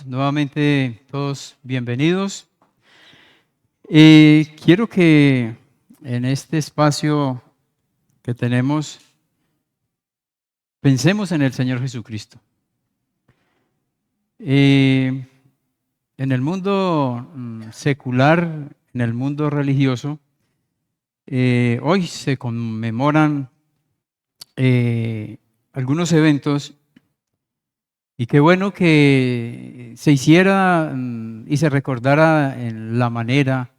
Nuevamente todos bienvenidos. Quiero que en este espacio que tenemos pensemos en el Señor Jesucristo. En el mundo secular, en el mundo religioso, hoy se conmemoran algunos eventos. Y qué bueno que se hiciera y se recordara en la manera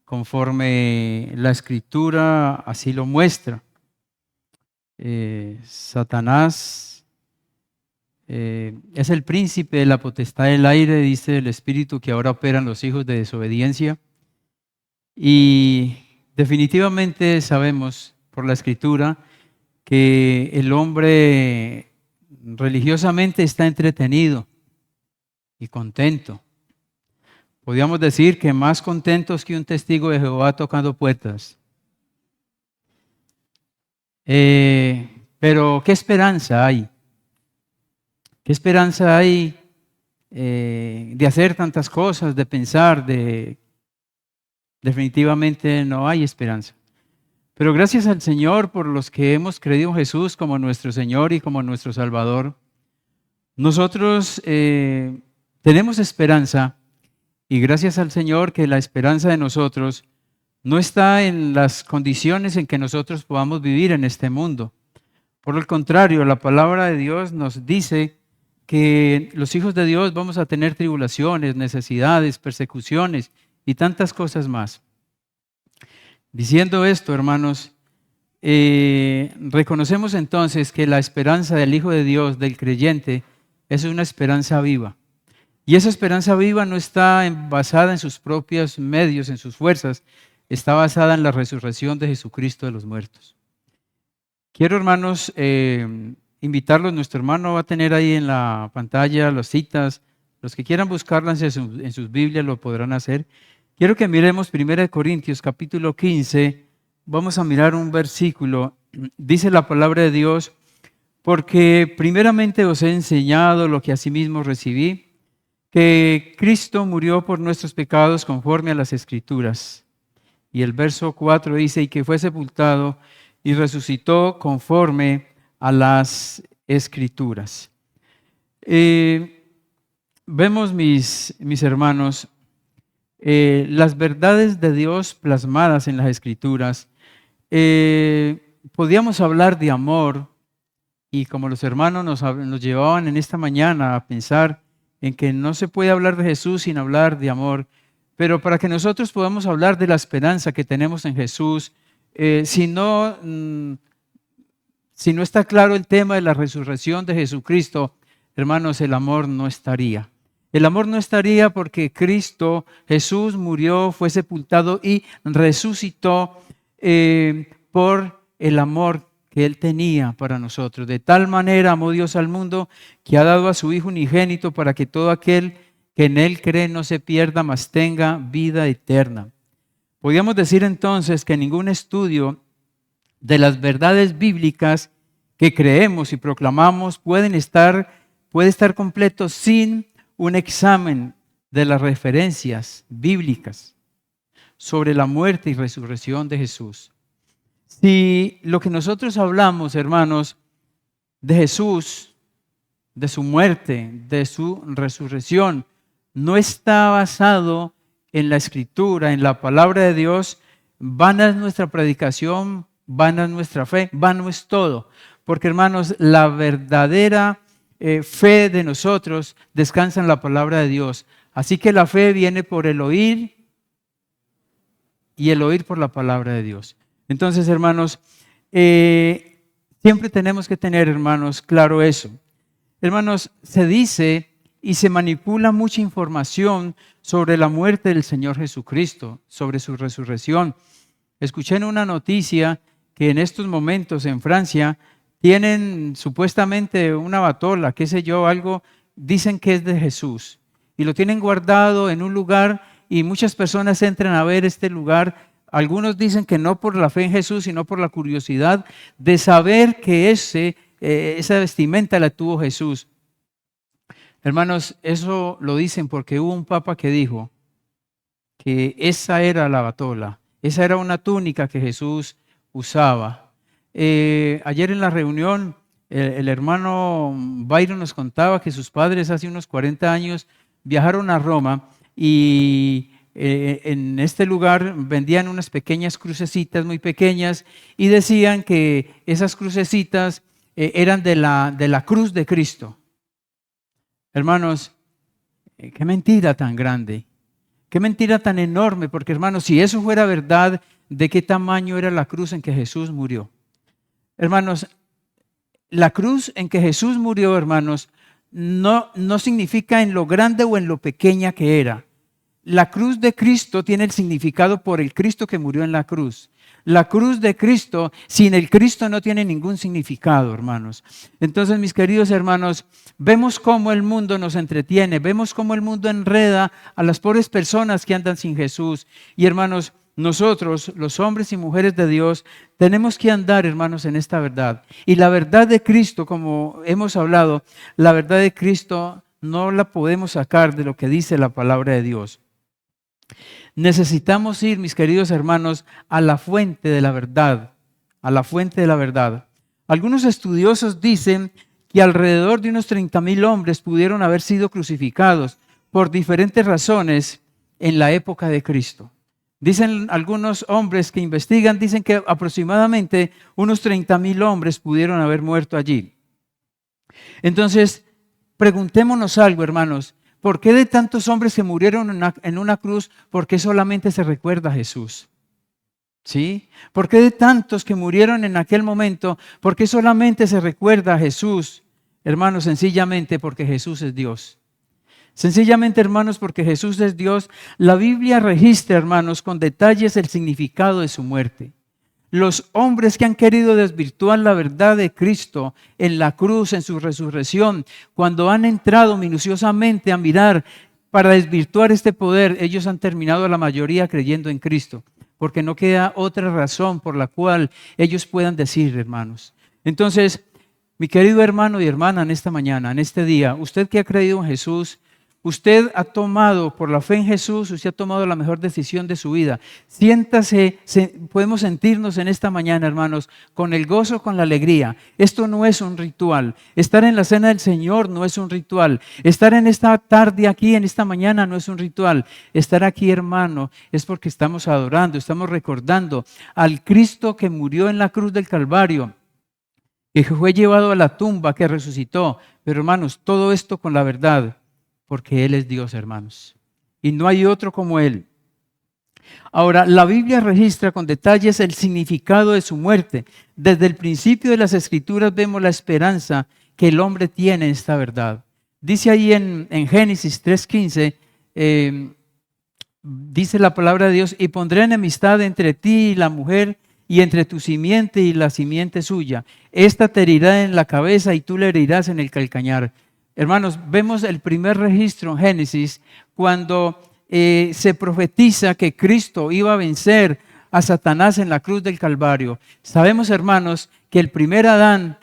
conforme la Escritura así lo muestra. Satanás es el príncipe de la potestad del aire, dice el Espíritu, que ahora operan los hijos de desobediencia. Y definitivamente sabemos por la Escritura que el hombre religiosamente está entretenido y contento. Podríamos decir que más contentos que un testigo de Jehová tocando puertas. Pero ¿qué esperanza hay? ¿Qué esperanza hay de hacer tantas cosas, de pensar? Definitivamente no hay esperanza. Pero gracias al Señor por los que hemos creído en Jesús como nuestro Señor y como nuestro Salvador, nosotros tenemos esperanza, y gracias al Señor que la esperanza de nosotros no está en las condiciones en que nosotros podamos vivir en este mundo. Por el contrario, la palabra de Dios nos dice que los hijos de Dios vamos a tener tribulaciones, necesidades, persecuciones y tantas cosas más. Diciendo esto, hermanos, reconocemos entonces que la esperanza del Hijo de Dios, del creyente, es una esperanza viva. Y esa esperanza viva no está basada en sus propios medios, en sus fuerzas, está basada en la resurrección de Jesucristo de los muertos. Quiero, hermanos, invitarlos. Nuestro hermano va a tener ahí en la pantalla las citas. Los que quieran buscarlas en sus Biblias lo podrán hacer. Quiero que miremos 1 Corintios capítulo 15. Vamos a mirar un versículo. Dice la palabra de Dios: porque primeramente os he enseñado lo que asimismo recibí, que Cristo murió por nuestros pecados conforme a las Escrituras. Y el verso 4 dice: y que fue sepultado y resucitó conforme a las Escrituras. Vemos, mis hermanos, las verdades de Dios plasmadas en las Escrituras. Podíamos hablar de amor, y como los hermanos nos llevaban en esta mañana a pensar en que no se puede hablar de Jesús sin hablar de amor, pero para que nosotros podamos hablar de la esperanza que tenemos en Jesús, si no está claro el tema de la resurrección de Jesucristo, hermanos, el amor no estaría. El amor no estaría porque Cristo, Jesús, murió, fue sepultado y resucitó por el amor que Él tenía para nosotros. De tal manera amó Dios al mundo que ha dado a su Hijo unigénito para que todo aquel que en Él cree no se pierda, mas tenga vida eterna. Podríamos decir entonces que ningún estudio de las verdades bíblicas que creemos y proclamamos puede estar completo sin un examen de las referencias bíblicas sobre la muerte y resurrección de Jesús. Si lo que nosotros hablamos, hermanos, de Jesús, de su muerte, de su resurrección, no está basado en la Escritura, en la palabra de Dios, vana es nuestra predicación, vana es nuestra fe, vano es todo. Porque, hermanos, la verdadera fe de nosotros descansa en la palabra de Dios. Así que la fe viene por el oír y el oír por la palabra de Dios. Entonces, hermanos, siempre tenemos que tener, hermanos, claro eso. Hermanos, se dice y se manipula mucha información sobre la muerte del Señor Jesucristo, sobre su resurrección. Escuché en una noticia que en estos momentos en Francia tienen supuestamente una batola, qué sé yo, algo, dicen que es de Jesús. Y lo tienen guardado en un lugar y muchas personas entran a ver este lugar. Algunos dicen que no por la fe en Jesús, sino por la curiosidad de saber que esa vestimenta la tuvo Jesús. Hermanos, eso lo dicen porque hubo un papa que dijo que esa era la batola, esa era una túnica que Jesús usaba. Ayer en la reunión, el hermano Byron nos contaba que sus padres hace unos 40 años viajaron a Roma y en este lugar vendían unas pequeñas crucecitas muy pequeñas y decían que esas crucecitas eran de la cruz de Cristo. Hermanos, qué mentira tan grande, qué mentira tan enorme, porque hermanos, si eso fuera verdad, ¿de qué tamaño era la cruz en que Jesús murió? Hermanos, la cruz en que Jesús murió, hermanos, no significa en lo grande o en lo pequeña que era. La cruz de Cristo tiene el significado por el Cristo que murió en la cruz. La cruz de Cristo, sin el Cristo no tiene ningún significado, hermanos. Entonces, mis queridos hermanos, vemos cómo el mundo nos entretiene, vemos cómo el mundo enreda a las pobres personas que andan sin Jesús. Y hermanos, nosotros, los hombres y mujeres de Dios, tenemos que andar, hermanos, en esta verdad. Y la verdad de Cristo, como hemos hablado, la verdad de Cristo no la podemos sacar de lo que dice la palabra de Dios. Necesitamos ir, mis queridos hermanos, a la fuente de la verdad, a la fuente de la verdad. Algunos estudiosos dicen que alrededor de unos 30,000 hombres pudieron haber sido crucificados por diferentes razones en la época de Cristo. Dicen algunos hombres que investigan, dicen que aproximadamente unos 30,000 hombres pudieron haber muerto allí. Entonces, preguntémonos algo, hermanos. ¿Por qué de tantos hombres que murieron en una cruz, por qué solamente se recuerda a Jesús? ¿Sí? ¿Por qué de tantos que murieron en aquel momento, por qué solamente se recuerda a Jesús? Hermanos, sencillamente porque Jesús es Dios. Sencillamente, hermanos, porque Jesús es Dios. La Biblia registra, hermanos, con detalles el significado de su muerte. Los hombres que han querido desvirtuar la verdad de Cristo en la cruz, en su resurrección, cuando han entrado minuciosamente a mirar para desvirtuar este poder, ellos han terminado la mayoría creyendo en Cristo, porque no queda otra razón por la cual ellos puedan decir, hermanos. Entonces, mi querido hermano y hermana, en esta mañana, en este día, usted que ha creído en Jesús, usted ha tomado, por la fe en Jesús, usted ha tomado la mejor decisión de su vida. Siéntase, podemos sentirnos en esta mañana, hermanos, con el gozo, con la alegría. Esto no es un ritual. Estar en la cena del Señor no es un ritual. Estar en esta tarde aquí, en esta mañana, no es un ritual. Estar aquí, hermano, es porque estamos adorando, estamos recordando al Cristo que murió en la cruz del Calvario, que fue llevado a la tumba, que resucitó. Pero, hermanos, todo esto con la verdad. Porque Él es Dios, hermanos. Y no hay otro como Él. Ahora, la Biblia registra con detalles el significado de su muerte. Desde el principio de las Escrituras vemos la esperanza que el hombre tiene en esta verdad. Dice ahí en Génesis 3:15, dice la palabra de Dios, y pondré enemistad entre ti y la mujer, y entre tu simiente y la simiente suya. Esta te herirá en la cabeza y tú le herirás en el calcañar. Hermanos, vemos el primer registro en Génesis cuando se profetiza que Cristo iba a vencer a Satanás en la cruz del Calvario. Sabemos, hermanos, que el primer Adán,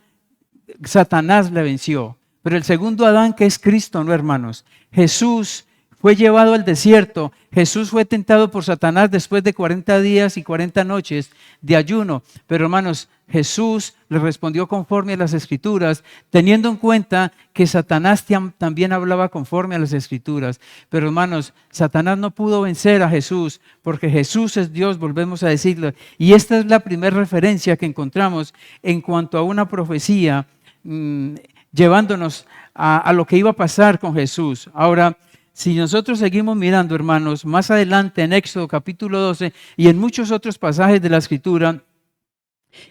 Satanás le venció, pero el segundo Adán, que es Cristo, no, hermanos. Jesús fue llevado al desierto. Jesús fue tentado por Satanás después de 40 días y 40 noches de ayuno. Pero, hermanos, Jesús le respondió conforme a las Escrituras, teniendo en cuenta que Satanás también hablaba conforme a las Escrituras. Pero, hermanos, Satanás no pudo vencer a Jesús, porque Jesús es Dios, volvemos a decirlo. Y esta es la primera referencia que encontramos en cuanto a una profecía, llevándonos a lo que iba a pasar con Jesús. Ahora, si nosotros seguimos mirando, hermanos, más adelante en Éxodo capítulo 12 y en muchos otros pasajes de la Escritura,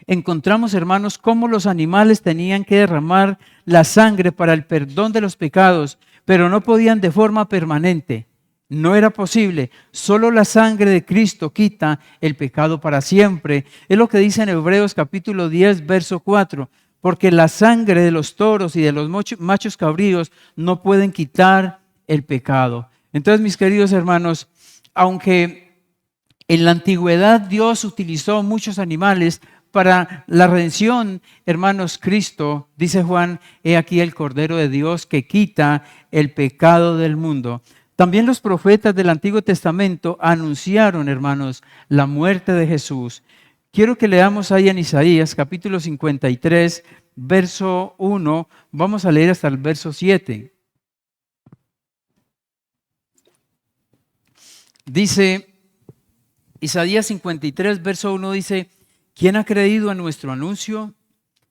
encontramos, hermanos, cómo los animales tenían que derramar la sangre para el perdón de los pecados, pero no podían de forma permanente. No era posible. Solo la sangre de Cristo quita el pecado para siempre. Es lo que dice en Hebreos capítulo 10, verso 4. Porque la sangre de los toros y de los machos cabríos no pueden quitar el pecado. Entonces, mis queridos hermanos, aunque en la antigüedad Dios utilizó muchos animales para la redención, hermanos, Cristo, dice Juan, he aquí el Cordero de Dios que quita el pecado del mundo. También los profetas del Antiguo Testamento anunciaron, hermanos, la muerte de Jesús. Quiero que leamos ahí en Isaías capítulo 53, verso 1, vamos a leer hasta el verso 7. Dice, Isaías 53, verso 1 dice, ¿quién ha creído en nuestro anuncio?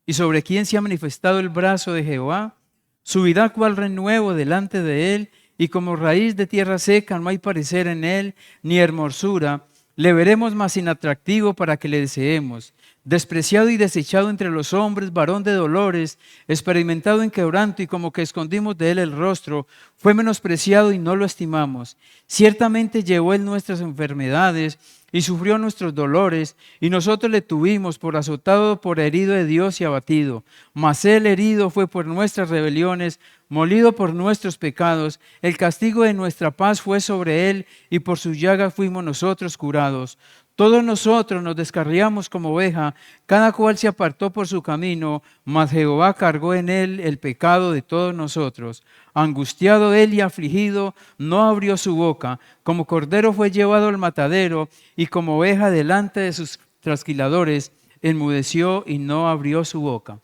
¿Y sobre quién se ha manifestado el brazo de Jehová? Subirá cual renuevo delante de él, y como raíz de tierra seca no hay parecer en él, ni hermosura. Le veremos más inatractivo para que le deseemos. Despreciado y desechado entre los hombres, varón de dolores, experimentado en quebranto y como que escondimos de él el rostro, fue menospreciado y no lo estimamos. Ciertamente llevó él nuestras enfermedades y sufrió nuestros dolores, y nosotros le tuvimos por azotado, por herido de Dios y abatido. Mas él herido fue por nuestras rebeliones, molido por nuestros pecados. El castigo de nuestra paz fue sobre él, y por sus llagas fuimos nosotros curados. Todos nosotros nos descarriamos como oveja, cada cual se apartó por su camino, mas Jehová cargó en él el pecado de todos nosotros. Angustiado él y afligido, no abrió su boca. Como cordero fue llevado al matadero, y como oveja delante de sus trasquiladores, enmudeció y no abrió su boca.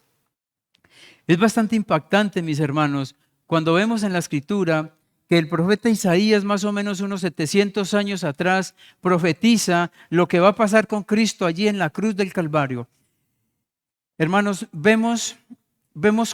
Es bastante impactante, mis hermanos, cuando vemos en la Escritura que el profeta Isaías, más o menos unos 700 años atrás, profetiza lo que va a pasar con Cristo allí en la cruz del Calvario. Hermanos, vemos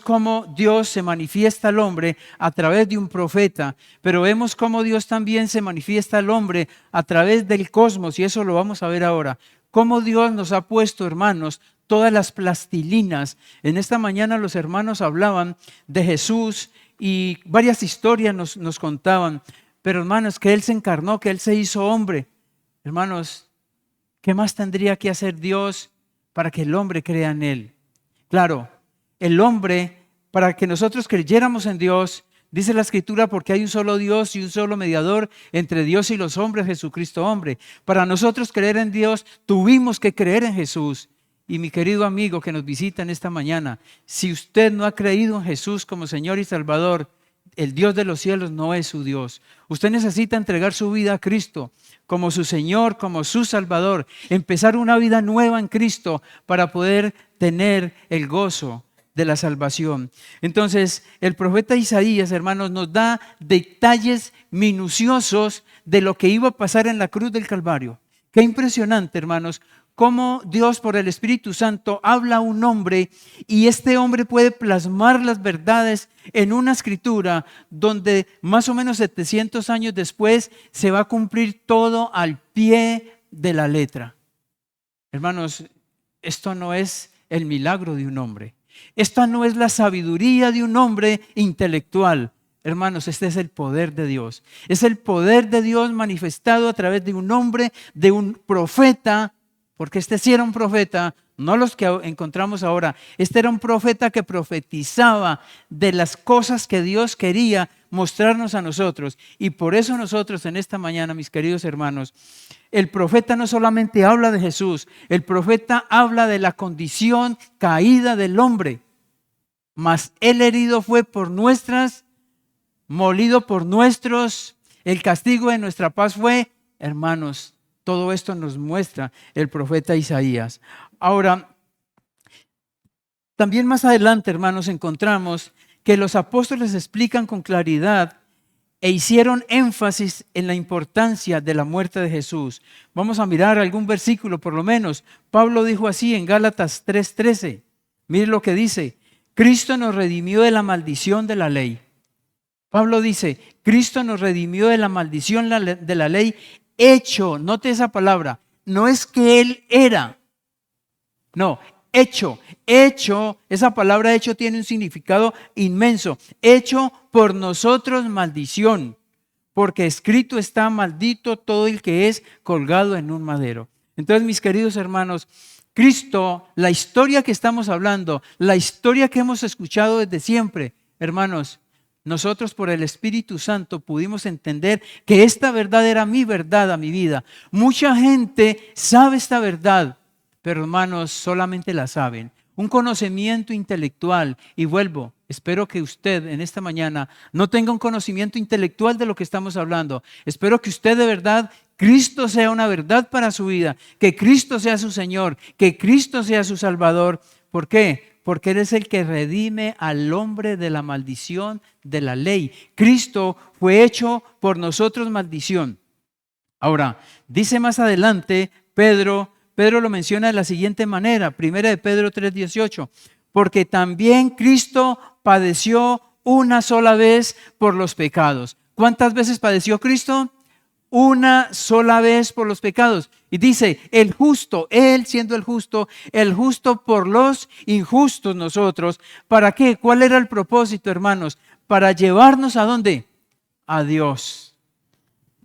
cómo Dios se manifiesta al hombre a través de un profeta, pero vemos cómo Dios también se manifiesta al hombre a través del cosmos, y eso lo vamos a ver ahora. Cómo Dios nos ha puesto, hermanos, todas las plastilinas. En esta mañana los hermanos hablaban de Jesús y varias historias nos contaban, pero hermanos, que Él se encarnó, que Él se hizo hombre. Hermanos, ¿qué más tendría que hacer Dios para que el hombre crea en Él? Claro, el hombre, para que nosotros creyéramos en Dios, dice la Escritura, porque hay un solo Dios y un solo mediador entre Dios y los hombres, Jesucristo hombre. Para nosotros creer en Dios, tuvimos que creer en Jesús. Y mi querido amigo que nos visita en esta mañana, si usted no ha creído en Jesús como Señor y Salvador, el Dios de los cielos no es su Dios. Usted necesita entregar su vida a Cristo como su Señor, como su Salvador, empezar una vida nueva en Cristo para poder tener el gozo de la salvación. Entonces, el profeta Isaías, hermanos, nos da detalles minuciosos de lo que iba a pasar en la cruz del Calvario. Qué impresionante, hermanos, cómo Dios por el Espíritu Santo habla a un hombre y este hombre puede plasmar las verdades en una escritura donde más o menos 700 años después se va a cumplir todo al pie de la letra. Hermanos, esto no es el milagro de un hombre. Esta no es la sabiduría de un hombre intelectual. Hermanos, este es el poder de Dios. Es el poder de Dios manifestado a través de un hombre, de un profeta, porque este sí era un profeta, no los que encontramos ahora. Este era un profeta que profetizaba de las cosas que Dios quería mostrarnos a nosotros. Y por eso nosotros en esta mañana, mis queridos hermanos, el profeta no solamente habla de Jesús, el profeta habla de la condición caída del hombre. Mas él herido fue por nuestras, molido por nuestros, el castigo de nuestra paz fue, hermanos, todo esto nos muestra el profeta Isaías. Ahora, también más adelante, hermanos, encontramos que los apóstoles explican con claridad e hicieron énfasis en la importancia de la muerte de Jesús. Vamos a mirar algún versículo por lo menos. Pablo dijo así en Gálatas 3:13. Mire lo que dice. Cristo nos redimió de la maldición de la ley. Pablo dice, Cristo nos redimió de la maldición de la ley hecho, note esa palabra, no es que Él era, no, hecho, esa palabra hecho tiene un significado inmenso, hecho por nosotros maldición, porque escrito está maldito todo el que es colgado en un madero. Entonces, mis queridos hermanos, Cristo, la historia que estamos hablando, la historia que hemos escuchado desde siempre, hermanos, nosotros por el Espíritu Santo pudimos entender que esta verdad era mi verdad a mi vida. Mucha gente sabe esta verdad, pero hermanos, solamente la saben. Un conocimiento intelectual, y vuelvo, espero que usted en esta mañana no tenga un conocimiento intelectual de lo que estamos hablando. Espero que usted de verdad, Cristo sea una verdad para su vida, que Cristo sea su Señor, que Cristo sea su Salvador. ¿Por qué? Porque Él es el que redime al hombre de la maldición de la ley. Cristo fue hecho por nosotros maldición. Ahora, dice más adelante Pedro lo menciona de la siguiente manera, 1 de Pedro 3:18, porque también Cristo padeció una sola vez por los pecados. ¿Cuántas veces padeció Cristo? Una sola vez por los pecados. Y dice, el justo, Él siendo el justo por los injustos nosotros. ¿Para qué? ¿Cuál era el propósito, hermanos? Para llevarnos ¿a dónde? A Dios.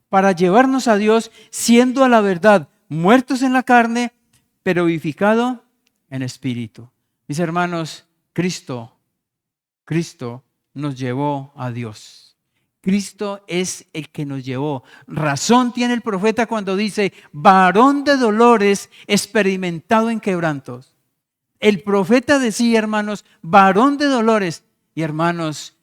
Para llevarnos a Dios siendo a la verdad muertos en la carne, pero vivificado en espíritu. Mis hermanos, Cristo nos llevó a Dios. Cristo es el que nos llevó. Razón tiene el profeta cuando dice, varón de dolores, experimentado en quebrantos. El profeta decía, hermanos, varón de dolores. Y hermanos,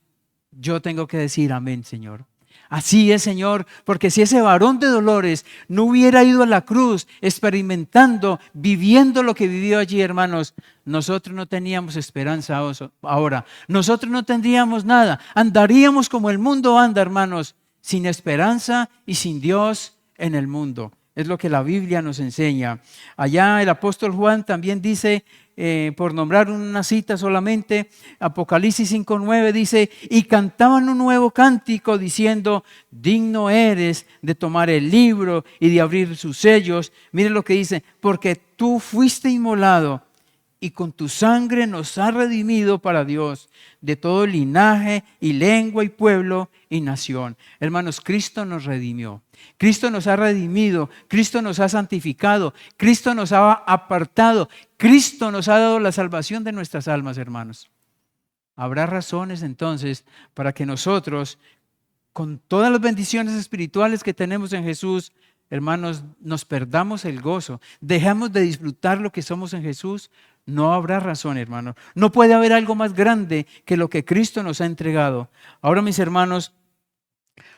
yo tengo que decir amén, Señor. Así es, Señor, porque si ese varón de dolores no hubiera ido a la cruz experimentando, viviendo lo que vivió allí, hermanos, nosotros no teníamos esperanza ahora. Nosotros no tendríamos nada. Andaríamos como el mundo anda, hermanos, sin esperanza y sin Dios en el mundo. Es lo que la Biblia nos enseña. Allá el apóstol Juan también dice, por nombrar una cita solamente, Apocalipsis 5:9 dice, y cantaban un nuevo cántico diciendo, digno eres de tomar el libro y de abrir sus sellos. Miren lo que dice, porque tú fuiste inmolado y con tu sangre nos has redimido para Dios de todo linaje y lengua y pueblo y nación. Hermanos, Cristo nos redimió. Cristo nos ha redimido, Cristo nos ha santificado, Cristo nos ha apartado, Cristo nos ha dado la salvación de nuestras almas, hermanos. Habrá razones entonces para que nosotros, con todas las bendiciones espirituales que tenemos en Jesús, hermanos, nos perdamos el gozo, dejamos de disfrutar lo que somos en Jesús. No habrá razón, hermanos. No puede haber algo más grande que lo que Cristo nos ha entregado. Ahora, mis hermanos,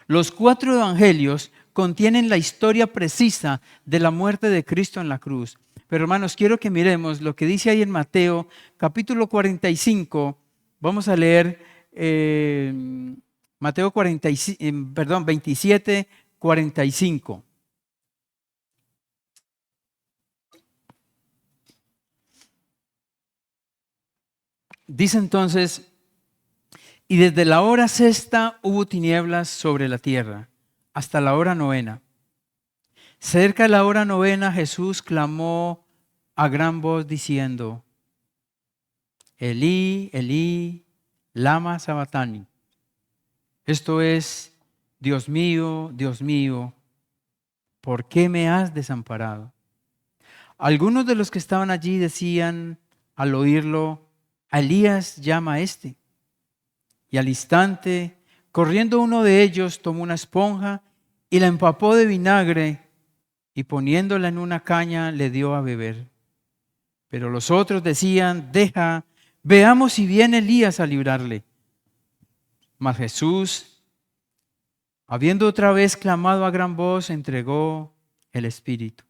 los 4 evangelios contienen la historia precisa de la muerte de Cristo en la cruz. Pero hermanos, quiero que miremos lo que dice ahí en Mateo, capítulo 45. Vamos a leer Mateo 27, 45. Dice entonces, y desde la hora sexta hubo tinieblas sobre la tierra, hasta la hora novena. Cerca de la hora novena Jesús clamó a gran voz diciendo, Elí, Elí, lama sabactani. Esto es, Dios mío, ¿por qué me has desamparado? Algunos de los que estaban allí decían al oírlo, a Elías llama a este. Y al instante, corriendo uno de ellos, tomó una esponja y la empapó de vinagre y poniéndola en una caña le dio a beber. Pero los otros decían, deja, veamos si viene Elías a librarle. Mas Jesús, habiendo otra vez clamado a gran voz, entregó el Espíritu.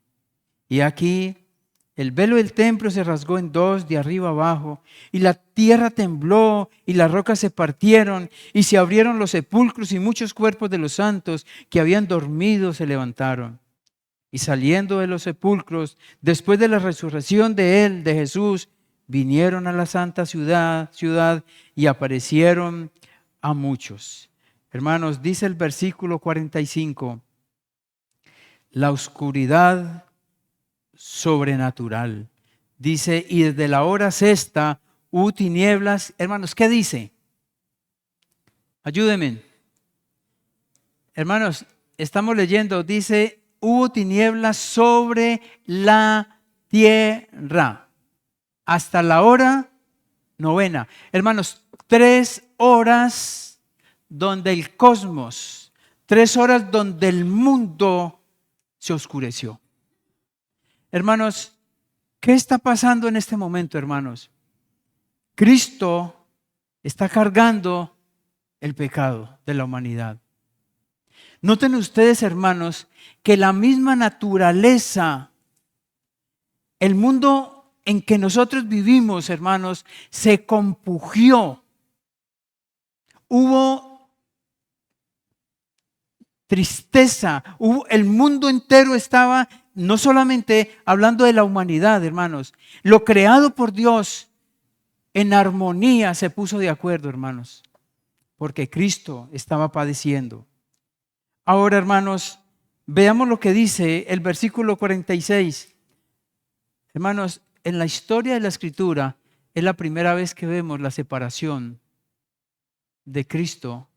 Y aquí el velo del templo se rasgó en dos de arriba abajo, y la tierra tembló, y las rocas se partieron, y se abrieron los sepulcros, y muchos cuerpos de los santos que habían dormido se levantaron. Y saliendo de los sepulcros, después de la resurrección de Jesús, vinieron a la santa ciudad, y aparecieron a muchos. Hermanos, dice el versículo 45, la oscuridad sobrenatural. Dice, y desde la hora sexta hubo tinieblas. Hermanos, ¿qué dice? Ayúdenme. Hermanos, estamos leyendo, dice, hubo tinieblas sobre la tierra hasta la hora novena. Hermanos, 3 horas donde el cosmos, 3 horas donde el mundo se oscureció. Hermanos, ¿Qué está pasando en este momento, hermanos? Cristo está cargando el pecado de la humanidad. Noten ustedes, hermanos, que la misma naturaleza, el mundo en que nosotros vivimos, hermanos, se compugió. Hubo tristeza, el mundo entero estaba no solamente hablando de la humanidad, hermanos, lo creado por Dios en armonía se puso de acuerdo, hermanos, porque Cristo estaba padeciendo. Ahora, hermanos, veamos lo que dice el versículo 46. Hermanos, en la historia de la Escritura es la primera vez que vemos la separación de Cristo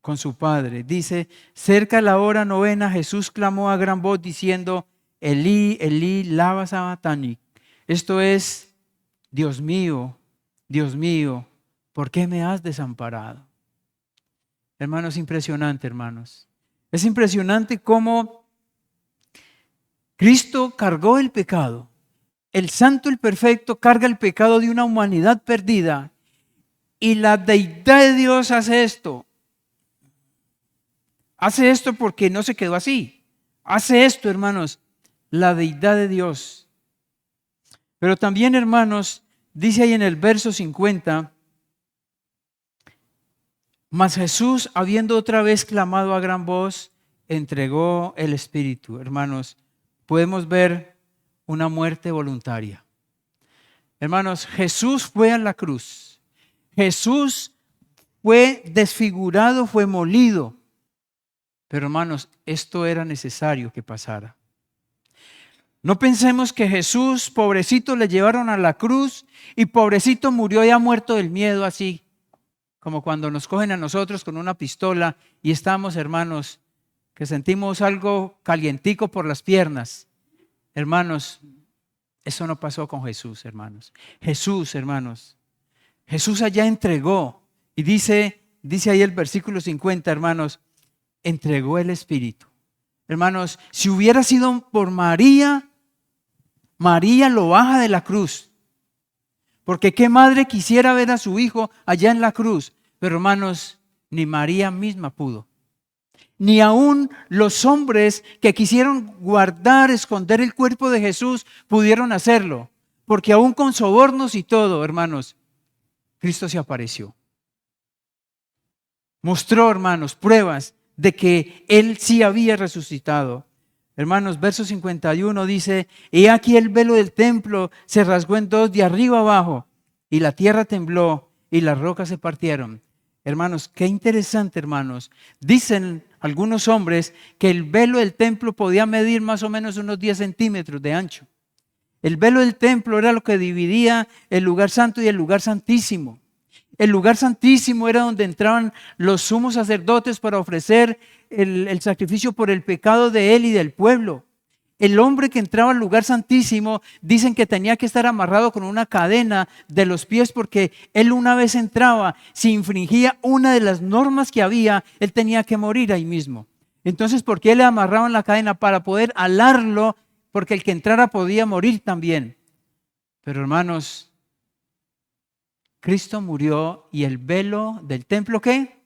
con su Padre. Dice, cerca la hora novena, Jesús clamó a gran voz diciendo, Elí, Elí, lama sabactani. Esto es, Dios mío, ¿por qué me has desamparado? Hermanos, impresionante, hermanos. Es impresionante cómo Cristo cargó el pecado. El santo, el perfecto, carga el pecado de una humanidad perdida. Y la deidad de Dios hace esto. Hace esto porque no se quedó así. Hace esto, hermanos, la deidad de Dios. Pero también, hermanos, dice ahí en el verso 50, mas Jesús, habiendo otra vez clamado a gran voz, entregó el Espíritu. Hermanos, podemos ver una muerte voluntaria. Hermanos, Jesús fue a la cruz. Jesús fue desfigurado, fue molido. Pero hermanos, esto era necesario que pasara. No pensemos que Jesús, pobrecito, le llevaron a la cruz y pobrecito murió ya muerto del miedo así. Como cuando nos cogen a nosotros con una pistola y estamos, hermanos, que sentimos algo calientico por las piernas. Hermanos, eso no pasó con Jesús, hermanos. Jesús, hermanos, Jesús allá entregó. Y dice ahí el versículo 50, hermanos, entregó el Espíritu. Hermanos, si hubiera sido por María, María lo baja de la cruz. Porque qué madre quisiera ver a su hijo allá en la cruz. Pero hermanos, ni María misma pudo. Ni aún los hombres que quisieron guardar, esconder el cuerpo de Jesús pudieron hacerlo. Porque aún con sobornos y todo, hermanos, Cristo se apareció. Mostró, hermanos, pruebas de que Él sí había resucitado. Hermanos, verso 51 dice, he aquí el velo del templo se rasgó en dos de arriba abajo, y la tierra tembló y las rocas se partieron. Hermanos, qué interesante, hermanos. Dicen algunos hombres que el velo del templo podía medir más o menos unos 10 centímetros de ancho. El velo del templo era lo que dividía el lugar santo y el lugar santísimo. El lugar santísimo era donde entraban los sumos sacerdotes para ofrecer el sacrificio por el pecado de él y del pueblo. El hombre que entraba al lugar santísimo, dicen que tenía que estar amarrado con una cadena de los pies porque él una vez entraba, si infringía una de las normas que había, él tenía que morir ahí mismo. Entonces, ¿por qué le amarraban la cadena? Para poder alarlo, porque el que entrara podía morir también. Pero hermanos, Cristo murió y el velo del templo, ¿qué?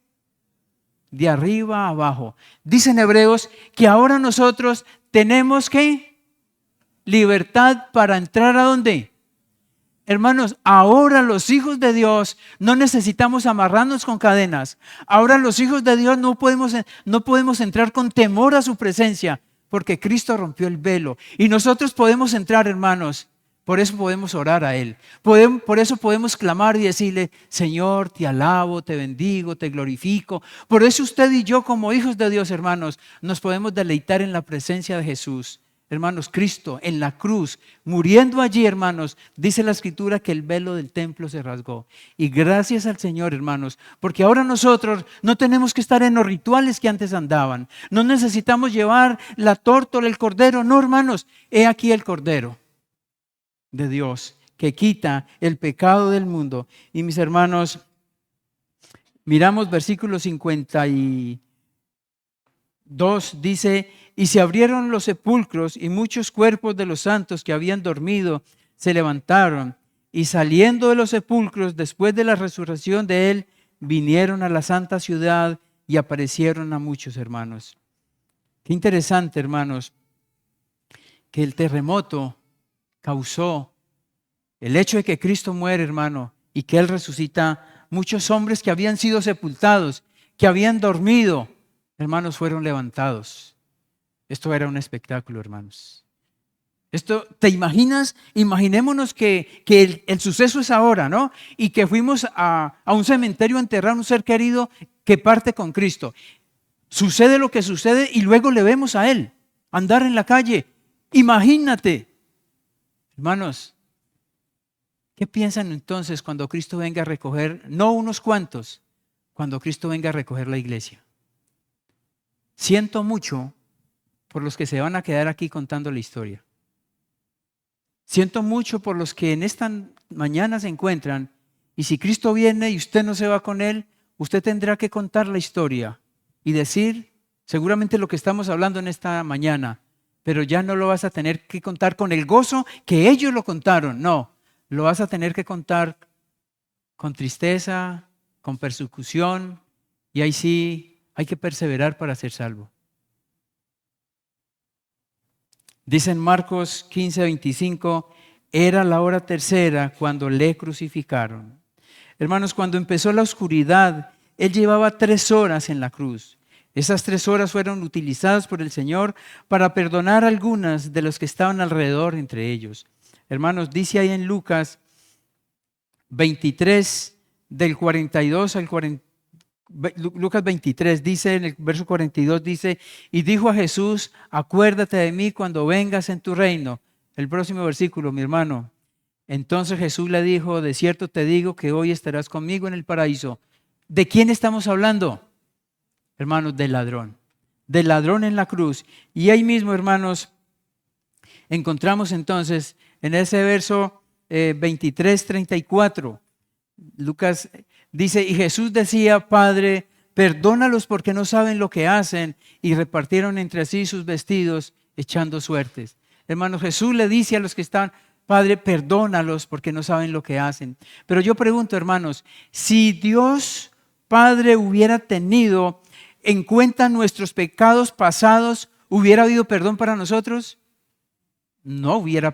De arriba a abajo. Dicen Hebreos que ahora nosotros tenemos, ¿qué? Libertad para entrar ¿a dónde? Hermanos, ahora los hijos de Dios no necesitamos amarrarnos con cadenas. Ahora los hijos de Dios no podemos entrar con temor a su presencia porque Cristo rompió el velo. Y nosotros podemos entrar, hermanos. Por eso podemos orar a Él. Por eso podemos clamar y decirle, Señor, te alabo, te bendigo, te glorifico. Por eso usted y yo como hijos de Dios, hermanos, nos podemos deleitar en la presencia de Jesús. Hermanos, Cristo en la cruz, muriendo allí, hermanos, dice la Escritura que el velo del templo se rasgó. Y gracias al Señor, hermanos, porque ahora nosotros no tenemos que estar en los rituales que antes andaban. No necesitamos llevar la tórtola, el cordero. No, hermanos, he aquí el cordero de Dios que quita el pecado del mundo. Y mis hermanos, miramos versículo 52, dice, y se abrieron los sepulcros y muchos cuerpos de los santos que habían dormido se levantaron y saliendo de los sepulcros después de la resurrección de él, vinieron a la santa ciudad y aparecieron a muchos hermanos. Qué interesante, hermanos, que el terremoto causó el hecho de que Cristo muere, hermano, y que él resucita. Muchos hombres que habían sido sepultados, que habían dormido, hermanos, fueron levantados. Esto era un espectáculo, hermanos. Esto, ¿te imaginas? Imaginémonos que el suceso es ahora, ¿no? Y que fuimos a un cementerio a enterrar a un ser querido que parte con Cristo. Sucede lo que sucede y luego le vemos a él andar en la calle. Imagínate. Hermanos, ¿qué piensan entonces cuando Cristo venga a recoger, no unos cuantos, cuando Cristo venga a recoger la iglesia? Siento mucho por los que se van a quedar aquí contando la historia. Siento mucho por los que en esta mañana se encuentran y si Cristo viene y usted no se va con él, usted tendrá que contar la historia y decir seguramente lo que estamos hablando en esta mañana, pero ya no lo vas a tener que contar con el gozo que ellos lo contaron, no, lo vas a tener que contar con tristeza, con persecución y ahí sí hay que perseverar para ser salvo. Dice en Marcos 15:25, era la hora tercera cuando le crucificaron. Hermanos, cuando empezó la oscuridad, él llevaba 3 horas en la cruz. Esas 3 horas fueron utilizadas por el Señor para perdonar a algunas de los que estaban alrededor entre ellos. Hermanos, dice ahí en Lucas 23, del 42 al 40. Lucas 23 dice, en el verso 42 dice, y dijo a Jesús, acuérdate de mí cuando vengas en tu reino. El próximo versículo, mi hermano. Entonces Jesús le dijo, de cierto te digo que hoy estarás conmigo en el paraíso. ¿De quién estamos hablando? Hermanos, del ladrón en la cruz. Y ahí mismo, hermanos, encontramos entonces en ese verso 23, 34, Lucas dice, y Jesús decía, Padre, perdónalos porque no saben lo que hacen, y repartieron entre sí sus vestidos, echando suertes. Hermanos, Jesús le dice a los que están, Padre, perdónalos porque no saben lo que hacen. Pero yo pregunto, hermanos, si Dios Padre hubiera tenido en cuenta nuestros pecados pasados, ¿hubiera habido perdón para nosotros? No hubiera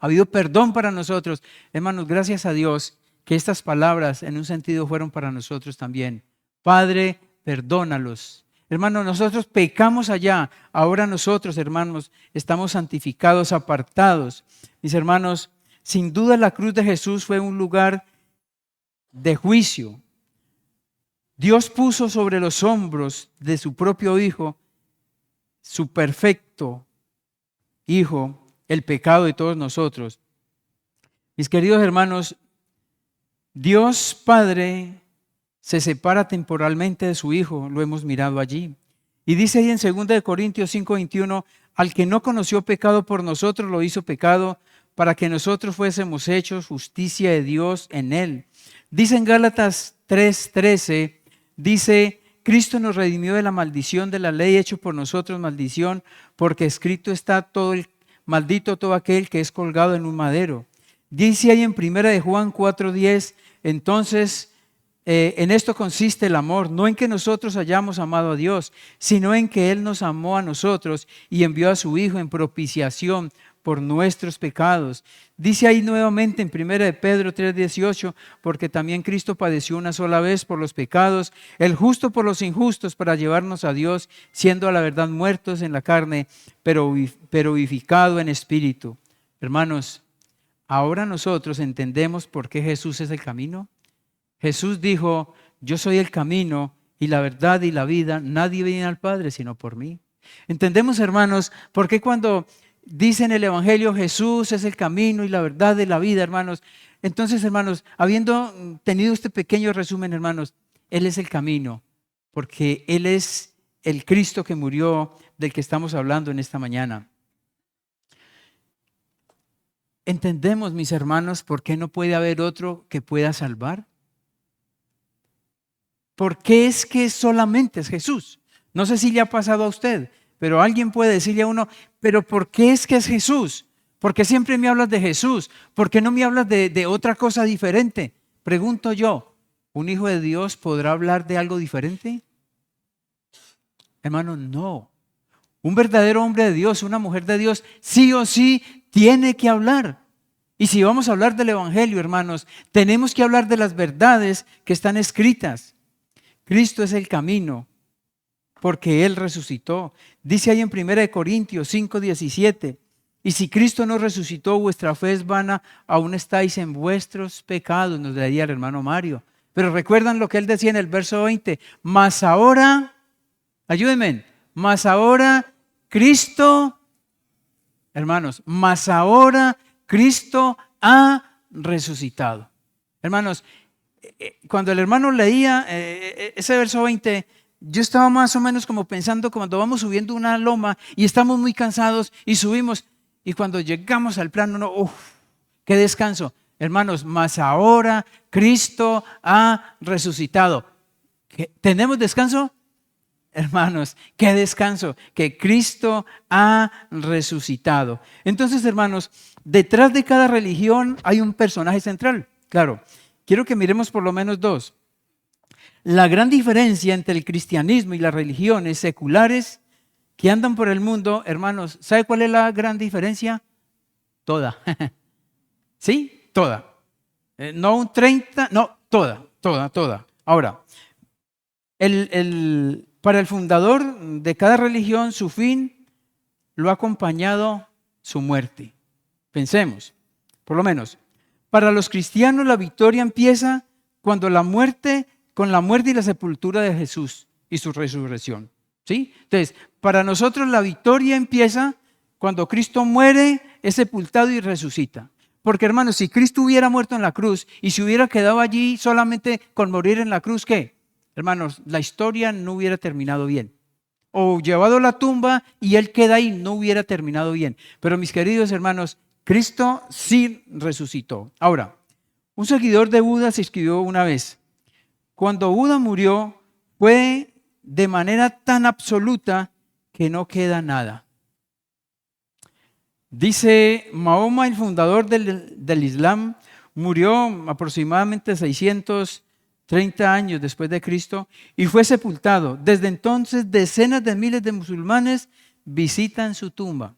habido perdón para nosotros. Hermanos, gracias a Dios que estas palabras en un sentido fueron para nosotros también. Padre, perdónalos. Hermanos, nosotros pecamos allá. Ahora nosotros, hermanos, estamos santificados, apartados. Mis hermanos, sin duda la cruz de Jesús fue un lugar de juicio. Dios puso sobre los hombros de su propio Hijo, su perfecto Hijo, el pecado de todos nosotros. Mis queridos hermanos, Dios Padre se separa temporalmente de su Hijo, lo hemos mirado allí. Y dice ahí en 2 Corintios 5:21, al que no conoció pecado por nosotros lo hizo pecado, para que nosotros fuésemos hechos justicia de Dios en él. Dice en Gálatas 3:13, dice, Cristo nos redimió de la maldición de la ley, hecho por nosotros maldición, porque escrito está maldito todo aquel que es colgado en un madero. Dice ahí en 1 Juan 4:10, entonces en esto consiste el amor, no en que nosotros hayamos amado a Dios, sino en que Él nos amó a nosotros y envió a su Hijo en propiciación por nuestros pecados. Dice ahí nuevamente en 1 Pedro 3:18, porque también Cristo padeció una sola vez por los pecados, el justo por los injustos, para llevarnos a Dios, siendo a la verdad muertos en la carne, pero vivificado en espíritu. Hermanos, ahora nosotros entendemos por qué Jesús es el camino. Jesús dijo, yo soy el camino y la verdad y la vida, nadie viene al Padre sino por mí. Entendemos, hermanos, por qué cuando dice en el Evangelio Jesús es el camino y la verdad de la vida, hermanos. Entonces, hermanos, habiendo tenido este pequeño resumen, hermanos, Él es el camino, porque Él es el Cristo que murió, del que estamos hablando en esta mañana. ¿Entendemos, mis hermanos, por qué no puede haber otro que pueda salvar? ¿Por qué es que solamente es Jesús? No sé si le ha pasado a usted, pero alguien puede decirle a uno, pero ¿por qué es que es Jesús? ¿Por qué siempre me hablas de Jesús? ¿Por qué no me hablas de otra cosa diferente? Pregunto yo, ¿un hijo de Dios podrá hablar de algo diferente? Hermano, no. Un verdadero hombre de Dios, una mujer de Dios, sí o sí tiene que hablar. Y si vamos a hablar del Evangelio, hermanos, tenemos que hablar de las verdades que están escritas. Cristo es el camino, porque Él resucitó. Dice ahí en 1 Corintios 5:17, y si Cristo no resucitó, vuestra fe es vana, aún estáis en vuestros pecados, nos leía el hermano Mario. Pero recuerdan lo que él decía en el verso 20, mas ahora, ayúdenme, mas ahora Cristo, hermanos, mas ahora Cristo ha resucitado. Hermanos, cuando el hermano leía ese verso 20, yo estaba más o menos como pensando cuando vamos subiendo una loma y estamos muy cansados y subimos y cuando llegamos al plano, no, ¡uf! ¡Qué descanso! Hermanos, mas ahora Cristo ha resucitado. ¿Tenemos descanso? Hermanos, qué descanso, que Cristo ha resucitado. Entonces, hermanos, detrás de cada religión hay un personaje central. Claro, quiero que miremos por lo menos dos. La gran diferencia entre el cristianismo y las religiones seculares que andan por el mundo, hermanos, ¿sabe cuál es la gran diferencia? Toda. ¿Sí? Toda. No un 30, no, toda. Ahora, para el fundador de cada religión, su fin lo ha acompañado su muerte. Pensemos, por lo menos, para los cristianos la victoria empieza con la muerte y la sepultura de Jesús y su resurrección. ¿Sí? Entonces, para nosotros la victoria empieza cuando Cristo muere, es sepultado y resucita. Porque, hermanos, si Cristo hubiera muerto en la cruz y se hubiera quedado allí solamente con morir en la cruz, ¿qué? Hermanos, la historia no hubiera terminado bien. O llevado a la tumba y Él queda ahí, no hubiera terminado bien. Pero mis queridos hermanos, Cristo sí resucitó. Ahora, un seguidor de Buda se escribió una vez, cuando Buda murió fue de manera tan absoluta que no queda nada. Dice Mahoma, el fundador del Islam, murió aproximadamente 630 años después de Cristo y fue sepultado. Desde entonces, decenas de miles de musulmanes visitan su tumba.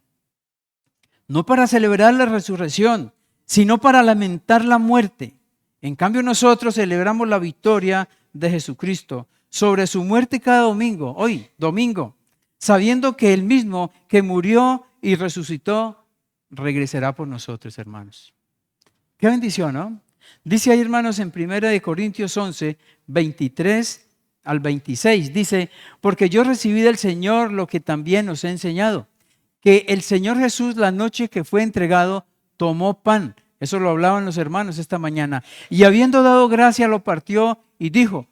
No para celebrar la resurrección, sino para lamentar la muerte. En cambio, nosotros celebramos la victoria de Jesucristo sobre su muerte cada domingo, hoy, domingo, sabiendo que Él mismo que murió y resucitó, regresará por nosotros, hermanos. Qué bendición, ¿no? Dice ahí, hermanos, en 1 Corintios 11, 23 al 26, dice, porque yo recibí del Señor lo que también os he enseñado, que el Señor Jesús la noche que fue entregado, tomó pan. Eso lo hablaban los hermanos esta mañana. Y habiendo dado gracia, lo partió y dijo,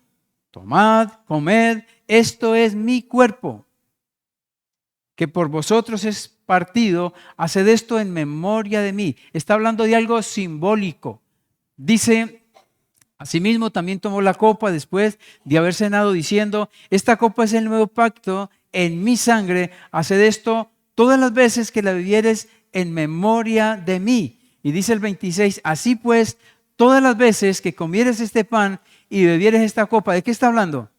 tomad, comed, esto es mi cuerpo, que por vosotros es partido, haced esto en memoria de mí. Está hablando de algo simbólico. Dice, asimismo también tomó la copa después de haber cenado diciendo, esta copa es el nuevo pacto en mi sangre, haced esto todas las veces que la bebieres en memoria de mí. Y dice el 26, así pues, todas las veces que comieres este pan y bebieres esta copa, ¿de qué está hablando?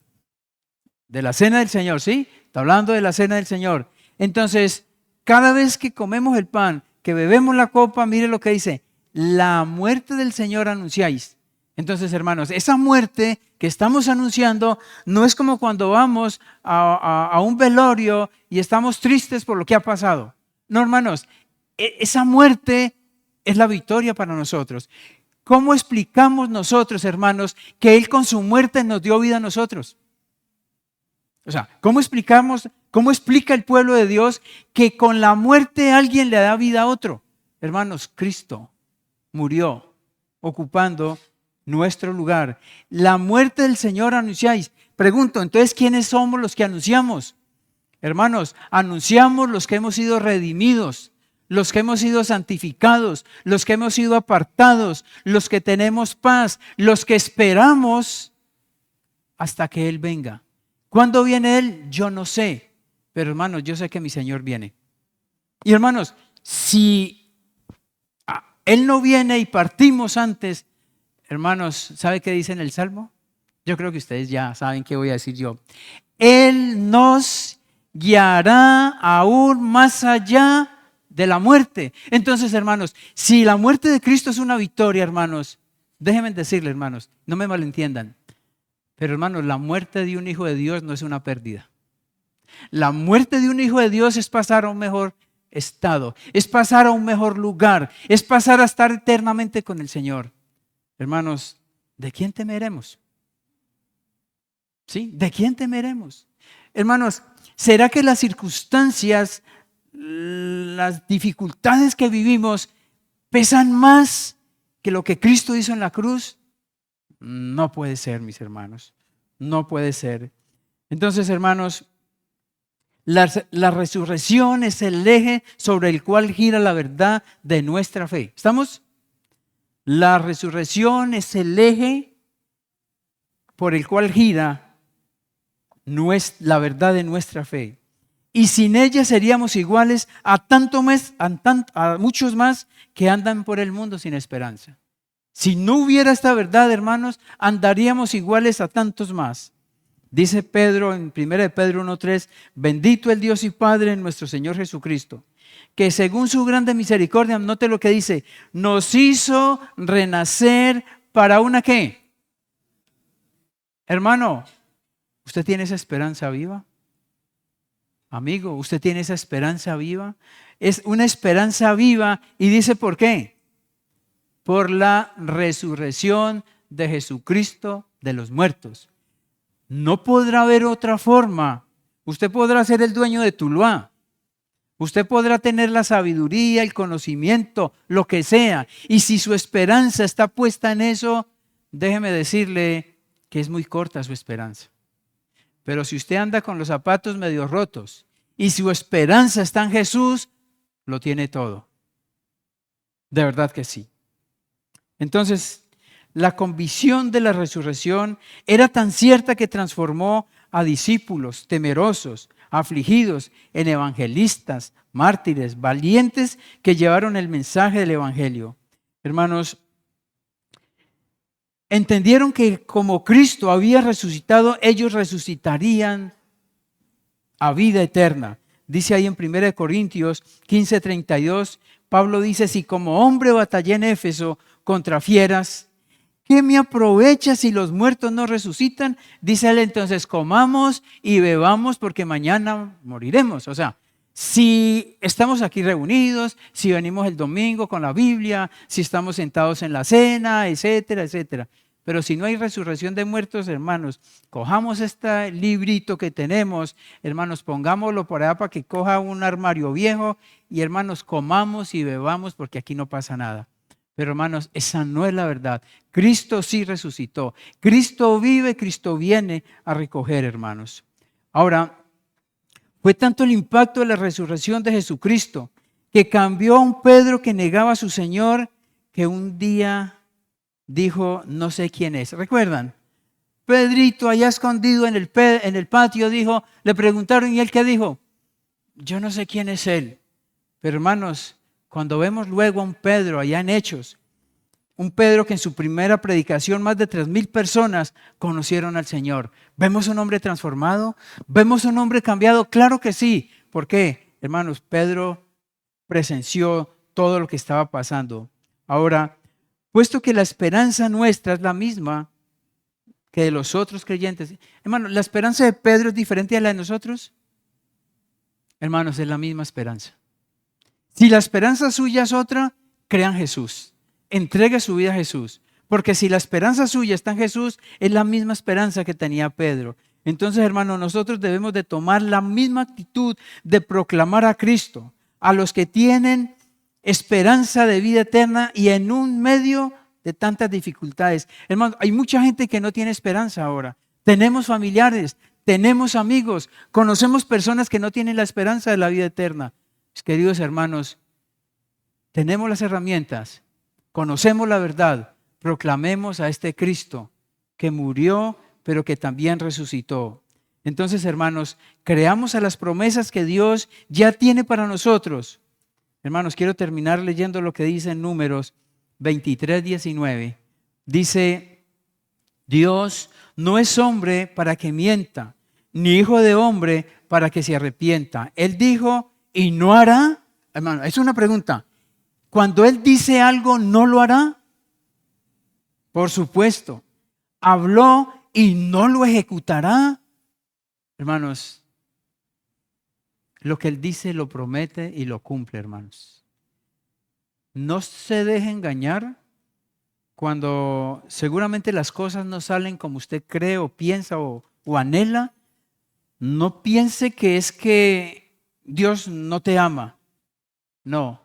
De la cena del Señor, ¿sí? Está hablando de la cena del Señor. Entonces, cada vez que comemos el pan, que bebemos la copa, mire lo que dice, la muerte del Señor anunciáis. Entonces, hermanos, esa muerte que estamos anunciando no es como cuando vamos a un velorio y estamos tristes por lo que ha pasado. No, hermanos, esa muerte es la victoria para nosotros. ¿Cómo explicamos nosotros, hermanos, que Él con su muerte nos dio vida a nosotros? O sea, ¿cómo explica el pueblo de Dios que con la muerte alguien le da vida a otro? Hermanos, Cristo murió ocupando nuestro lugar. La muerte del Señor anunciáis. Pregunto, entonces, ¿quiénes somos los que anunciamos? Hermanos, anunciamos los que hemos sido redimidos, los que hemos sido santificados, los que hemos sido apartados, los que tenemos paz, los que esperamos hasta que Él venga. ¿Cuándo viene Él? Yo no sé, pero hermanos, yo sé que mi Señor viene. Y hermanos, si Él no viene y partimos antes. Hermanos, ¿sabe qué dice en el Salmo? Yo creo que ustedes ya saben qué voy a decir yo. Él nos guiará aún más allá de la muerte. Entonces, hermanos, si la muerte de Cristo es una victoria, hermanos, déjenme decirles, hermanos, no me malentiendan, pero hermanos, la muerte de un hijo de Dios no es una pérdida. La muerte de un hijo de Dios es pasar a un mejor estado, es pasar a un mejor lugar, es pasar a estar eternamente con el Señor. Hermanos, ¿de quién temeremos? ¿Sí? ¿De quién temeremos? Hermanos, ¿será que las circunstancias, las dificultades que vivimos pesan más que lo que Cristo hizo en la cruz? No puede ser, mis hermanos, no puede ser. Entonces, hermanos, la resurrección es el eje sobre el cual gira la verdad de nuestra fe. ¿Estamos? La resurrección es el eje por el cual gira la verdad de nuestra fe. Y sin ella seríamos iguales a muchos más que andan por el mundo sin esperanza. Si no hubiera esta verdad, hermanos, andaríamos iguales a tantos más. Dice Pedro en 1 de Pedro 1:3, bendito el Dios y Padre de nuestro Señor Jesucristo, que según su grande misericordia, note lo que dice, nos hizo renacer para una ¿qué? Hermano, ¿usted tiene esa esperanza viva? Amigo, ¿usted tiene esa esperanza viva? Es una esperanza viva y dice ¿por qué? Por la resurrección de Jesucristo de los muertos. No podrá haber otra forma. Usted podrá ser el dueño de Tuluá. Usted podrá tener la sabiduría, el conocimiento, lo que sea. Y si su esperanza está puesta en eso, déjeme decirle que es muy corta su esperanza. Pero si usted anda con los zapatos medio rotos y su esperanza está en Jesús, lo tiene todo. De verdad que sí. Entonces, la convicción de la resurrección era tan cierta que transformó a discípulos temerosos, afligidos, en evangelistas, mártires, valientes que llevaron el mensaje del evangelio. Hermanos, entendieron que como Cristo había resucitado, ellos resucitarían a vida eterna. Dice ahí en 1 Corintios 15:32, Pablo dice, si como hombre batallé en Éfeso contra fieras, ¿qué me aprovecha si los muertos no resucitan? Dice él, entonces comamos y bebamos porque mañana moriremos. O sea, si estamos aquí reunidos, si venimos el domingo con la Biblia, si estamos sentados en la cena, etcétera, etcétera. Pero si no hay resurrección de muertos, hermanos, cojamos este librito que tenemos, hermanos, pongámoslo por allá para que coja un armario viejo y hermanos, comamos y bebamos porque aquí no pasa nada. Pero hermanos, esa no es la verdad. Cristo sí resucitó. Cristo vive, Cristo viene a recoger, hermanos. Ahora, fue tanto el impacto de la resurrección de Jesucristo que cambió a un Pedro que negaba a su Señor, que un día dijo, no sé quién es. ¿Recuerdan? Pedrito allá escondido en el patio dijo, le preguntaron y él ¿qué dijo? Yo no sé quién es él. Pero hermanos, cuando vemos luego a un Pedro allá en Hechos, un Pedro que en su primera predicación más de 3,000 personas conocieron al Señor. ¿Vemos un hombre transformado? ¿Vemos un hombre cambiado? Claro que sí. ¿Por qué? Hermanos, Pedro presenció todo lo que estaba pasando. Ahora, puesto que la esperanza nuestra es la misma que de los otros creyentes. Hermanos, ¿la esperanza de Pedro es diferente a la de nosotros? Hermanos, es la misma esperanza. Si la esperanza suya es otra, crean Jesús. Entregue su vida a Jesús. Porque si la esperanza suya está en Jesús, es la misma esperanza que tenía Pedro. Entonces, hermanos, nosotros debemos de tomar la misma actitud de proclamar a Cristo a los que tienen esperanza de vida eterna y en un medio de tantas dificultades. Hermanos, hay mucha gente que no tiene esperanza ahora. Tenemos familiares, tenemos amigos, conocemos personas que no tienen la esperanza de la vida eterna. Queridos hermanos, tenemos las herramientas, conocemos la verdad, proclamemos a este Cristo que murió, pero que también resucitó. Entonces, hermanos, creamos a las promesas que Dios ya tiene para nosotros. Hermanos, quiero terminar leyendo lo que dice en Números 23:19. Dice, Dios no es hombre para que mienta, ni hijo de hombre para que se arrepienta. Él dijo y no hará. Hermano, es una pregunta. Cuando Él dice algo, ¿no lo hará? Por supuesto. Habló y no lo ejecutará. Hermanos, lo que Él dice lo promete y lo cumple, hermanos. No se deje engañar cuando seguramente las cosas no salen como usted cree o piensa o anhela. No piense que es que Dios no te ama. No.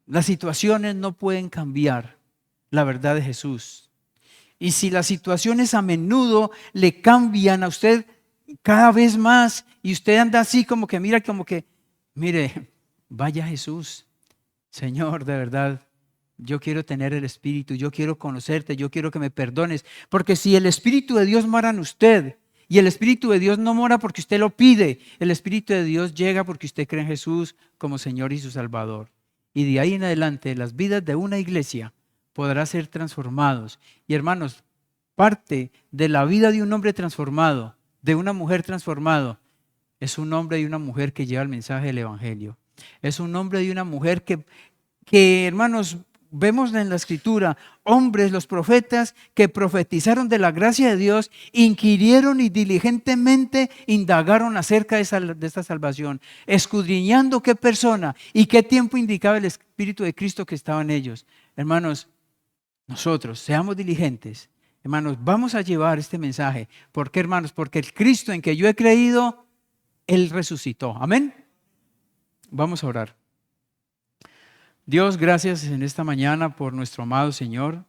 Las situaciones no pueden cambiar la verdad de Jesús. Y si las situaciones a menudo le cambian a usted cada vez más y usted anda así como que mire, vaya Jesús, Señor, de verdad, yo quiero tener el Espíritu, yo quiero conocerte, yo quiero que me perdones, porque si el Espíritu de Dios mora en usted y el Espíritu de Dios no mora porque usted lo pide, el Espíritu de Dios llega porque usted cree en Jesús como Señor y su Salvador. Y de ahí en adelante las vidas de una iglesia podrán ser transformados. Y hermanos, parte de la vida de un hombre transformado, de una mujer transformado, es un hombre y una mujer que lleva el mensaje del Evangelio. Es un hombre y una mujer que hermanos, vemos en la Escritura, hombres, los profetas, que profetizaron de la gracia de Dios, inquirieron y diligentemente indagaron acerca de esta salvación, escudriñando qué persona y qué tiempo indicaba el Espíritu de Cristo que estaba en ellos. Hermanos, nosotros seamos diligentes. Hermanos, vamos a llevar este mensaje. ¿Por qué, hermanos? Porque el Cristo en que yo he creído, Él resucitó. Amén. Vamos a orar. Dios, gracias en esta mañana por nuestro amado Señor.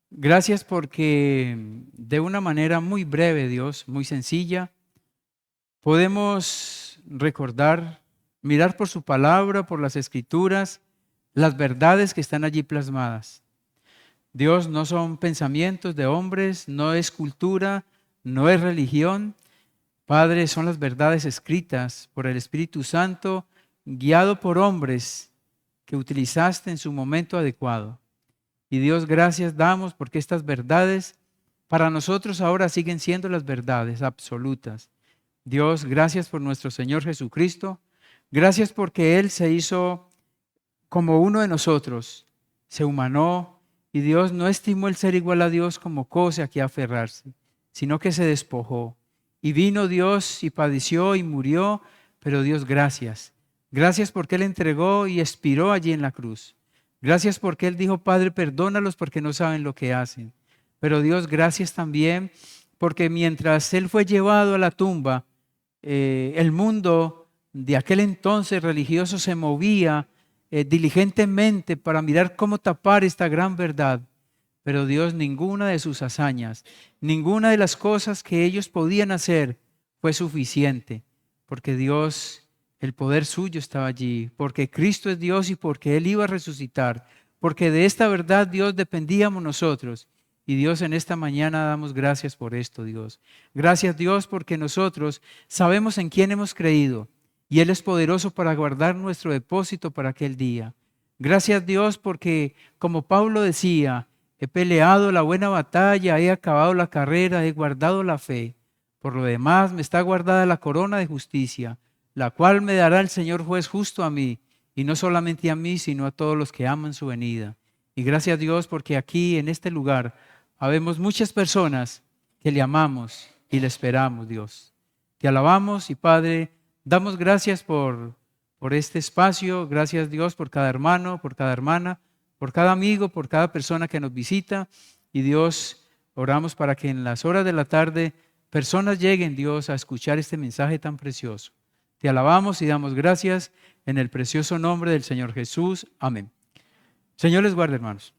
Gracias porque de una manera muy breve, Dios, muy sencilla, podemos recordar, mirar por su palabra, por las Escrituras, las verdades que están allí plasmadas. Dios, no son pensamientos de hombres, no es cultura, no es religión. Padre, son las verdades escritas por el Espíritu Santo, guiado por hombres que utilizaste en su momento adecuado. Y Dios, gracias damos porque estas verdades para nosotros ahora siguen siendo las verdades absolutas. Dios, gracias por nuestro Señor Jesucristo. Gracias porque Él se hizo como uno de nosotros, se humanó y Dios no estimó el ser igual a Dios como cosa a que aferrarse, sino que se despojó. Y vino Dios y padeció y murió, pero Dios, gracias. Gracias porque Él entregó y expiró allí en la cruz. Gracias porque Él dijo, Padre, perdónalos porque no saben lo que hacen. Pero Dios, gracias también porque mientras Él fue llevado a la tumba, el mundo de aquel entonces religioso se movía diligentemente para mirar cómo tapar esta gran verdad. Pero Dios, ninguna de sus hazañas, ninguna de las cosas que ellos podían hacer fue suficiente, porque Dios, el poder suyo estaba allí, porque Cristo es Dios y porque Él iba a resucitar, porque de esta verdad, Dios, dependíamos nosotros. Y Dios, en esta mañana damos gracias por esto, Dios. Gracias, Dios, porque nosotros sabemos en quién hemos creído y Él es poderoso para guardar nuestro depósito para aquel día. Gracias, Dios, porque como Pablo decía, he peleado la buena batalla, he acabado la carrera, he guardado la fe. Por lo demás, me está guardada la corona de justicia, la cual me dará el Señor juez justo a mí, y no solamente a mí, sino a todos los que aman su venida. Y gracias a Dios, porque aquí en este lugar habemos muchas personas que le amamos y le esperamos, Dios. Te alabamos y Padre, damos gracias por este espacio. Gracias, Dios, por cada hermano, por cada hermana, por cada amigo, por cada persona que nos visita. Y Dios, oramos para que en las horas de la tarde personas lleguen, Dios, a escuchar este mensaje tan precioso. Te alabamos y damos gracias en el precioso nombre del Señor Jesús. Amén. Señor les guarde, hermanos.